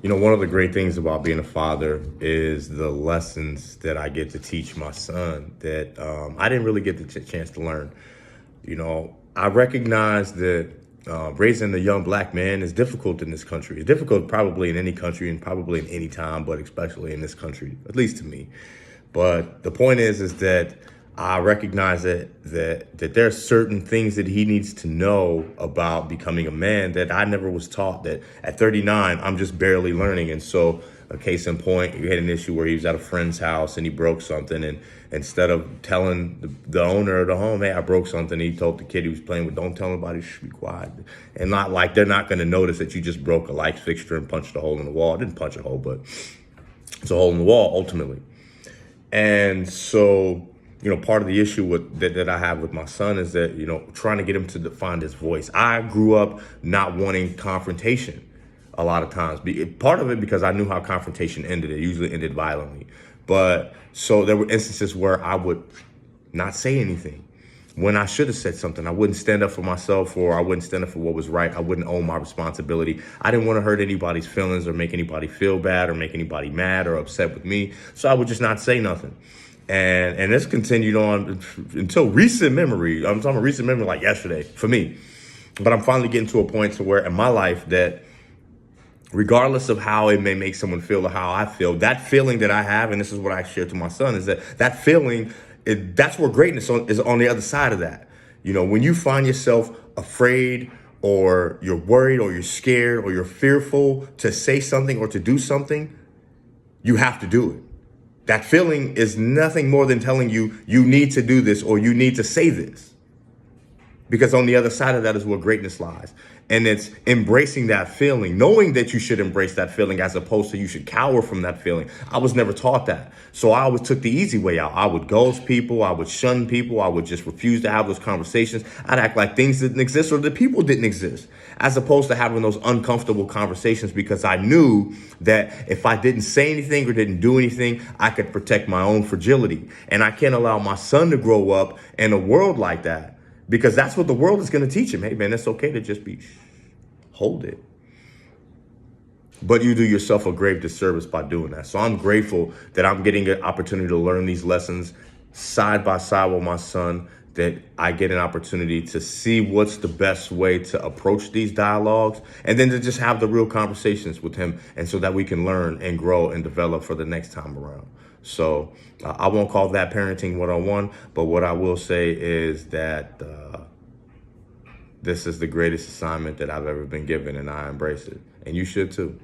One of the great things about being a father is the lessons that I get to teach my son that I didn't really get the chance to learn. I recognize that raising a young black man is difficult in this country. It's difficult probably in any country and probably in any time, but especially in this country, at least to me. But the point is that I recognize that there are certain things that he needs to know about becoming a man that I never was taught. That at 39, I'm just barely learning. And so, a case in point, you had an issue where he was at a friend's house and he broke something, and instead of telling the owner of the home, "Hey, I broke something," he told the kid he was playing with, "Don't tell nobody, shh, be quiet." And not like they're not going to notice that you just broke a light fixture and punched a hole in the wall. I didn't punch a hole, but it's a hole in the wall ultimately. And so, part of the issue that I have with my son is that, trying to get him to find his voice. I grew up not wanting confrontation a lot of times. Part of it because I knew how confrontation ended. It usually ended violently. But so there were instances where I would not say anything when I should have said something. I wouldn't stand up for myself, or I wouldn't stand up for what was right. I wouldn't own my responsibility. I didn't want to hurt anybody's feelings or make anybody feel bad or make anybody mad or upset with me. So I would just not say nothing. And this continued on until recent memory. I'm talking recent memory like yesterday for me. But I'm finally getting to a point to where in my life that regardless of how it may make someone feel or how I feel, that feeling that I have, and this is what I share to my son, is that feeling, that's where greatness is on the other side of that. When you find yourself afraid or you're worried or you're scared or you're fearful to say something or to do something, you have to do it. That feeling is nothing more than telling you, you need to do this or you need to say this. Because on the other side of that is where greatness lies. And it's embracing that feeling, knowing that you should embrace that feeling as opposed to you should cower from that feeling. I was never taught that. So I always took the easy way out. I would ghost people. I would shun people. I would just refuse to have those conversations. I'd act like things didn't exist or the people didn't exist, as opposed to having those uncomfortable conversations, because I knew that if I didn't say anything or didn't do anything, I could protect my own fragility. And I can't allow my son to grow up in a world like that. Because that's what the world is going to teach him. Hey, man, it's okay to just hold it. But you do yourself a grave disservice by doing that. So I'm grateful that I'm getting an opportunity to learn these lessons side by side with my son, that I get an opportunity to see what's the best way to approach these dialogues, and then to just have the real conversations with him, and so that we can learn and grow and develop for the next time around. So I won't call that parenting 101, but what I will say is that this is the greatest assignment that I've ever been given, and I embrace it. And you should too.